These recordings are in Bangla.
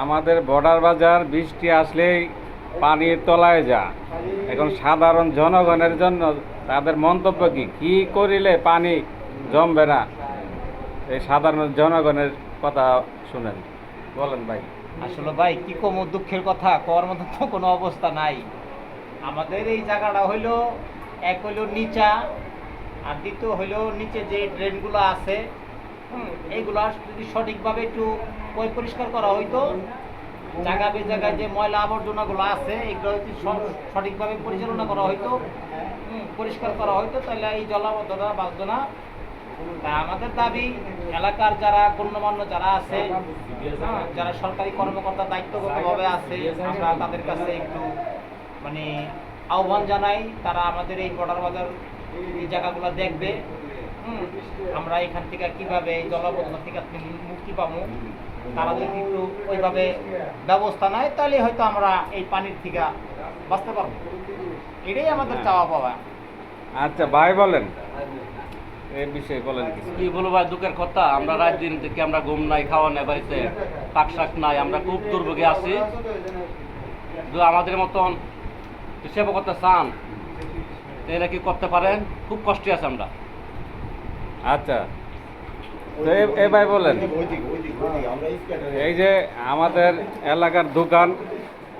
আমাদের বর্ডার বাজার বৃষ্টি আসলেই পানির তলায় যা। এখন সাধারণ জনগণের জন্য তাদের মন্তব্য কি কি করিলে পানি জমবে না, এই সাধারণ জনগণের কথা শুনেন, বলেন ভাই। আসলে ভাই কি কম দুঃখের কথা, করার মতো তো কোনো অবস্থা নাই। আমাদের এই জায়গাটা হইলো, এক হইলো নিচা, আর দ্বিতীয় হইলো নিচে যে ড্রেনগুলো আছে, এইগুলো যদি সঠিকভাবে একটু পরিষ্কার করা হইতো, জায়গা বে জায়গায় যে ময়লা আবর্জনাগুলো আছে এগুলো যদি সঠিকভাবে পরিচালনা করা হইতো, পরিষ্কার করা হইতো, তাহলে এই জলাবদ্ধতা বাঁচত না। তা আমাদের দাবি, এলাকার যারা গণ্যমান্য যারা আছে, যারা সরকারি কর্মকর্তা দায়িত্বগতভাবে আছে, আমরা তাদের কাছে একটু মানে আহ্বান জানাই, তারা আমাদের এই বর্ডার বাজার এই জায়গাগুলো দেখবে। আমরা এখান থেকে কিভাবে এই জলাবদ্ধতা থেকে মুক্তি পাবো, তারা যদি একটু ওইভাবে ব্যবস্থা নেয়, তাহলে হয়তো আমরা এই পানির থেকে বাঁচতে পারবো। এটাই আমাদের চাওয়া পাওয়া। আচ্ছা ভাই বলেন, এই বিষয়ে বলেন। কি বলবো ভাই, দুঃখের কথা। আমরা রাত দিন থেকে আমরা ঘুম নাই, খাওয়া নাই, বাড়িতে পাক শাক নাই, আমরা খুব দুর্ভোগে আছি। আমাদের মতন সেবা করতে চান, এরা কি করতে পারেন? খুব কষ্টে আছে আমরা। আচ্ছা, তো এ ভাই বলেন, এই যে আমাদের এলাকার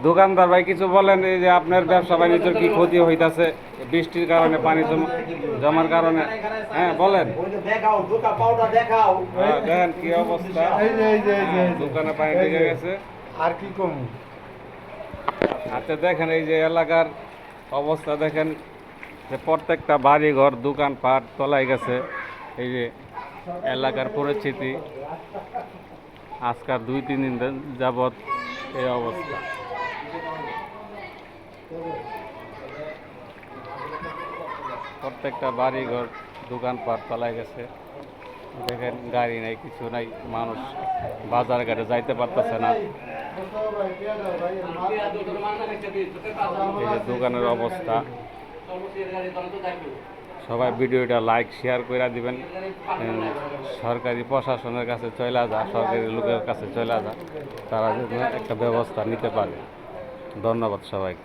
দোকানদার ভাই কিছু বলেন, এই যে আপনার ব্যবসা বাণিজ্যের কি ক্ষতি হইতাছে বৃষ্টির কারণে, পানি জমার কারণে? হ্যাঁ বলেন। দেখেন কি অবস্থা, দোকানে পানি ঢুকে গেছে। আর কি কম? আচ্ছা দেখেন এই যে এলাকার অবস্থা দেখেন, যে প্রত্যেকটা বাড়ি ঘর দোকানপাট তলায় গেছে। এই যে এলাকার পরিস্থিতি আজকাল 2-3 দিন যাবৎ এই অবস্থা। প্রত্যেকটা বাড়ি ঘর দোকানপাট তলায় গেছে। দেখেন গাড়ি নাই, কিছু নাই, মানুষ বাজার ঘাটে যাইতে পারতেছে না। এই যে দোকানের অবস্থা। সবাই ভিডিওটা লাইক শেয়ার করে দিবেন। সরকারি প্রশাসনের কাছে চলে যা, সরকারি লোকের কাছে চলে যা, তারা যেন একটা ব্যবস্থা নিতে পারে। ধন্যবাদ সবাইকে।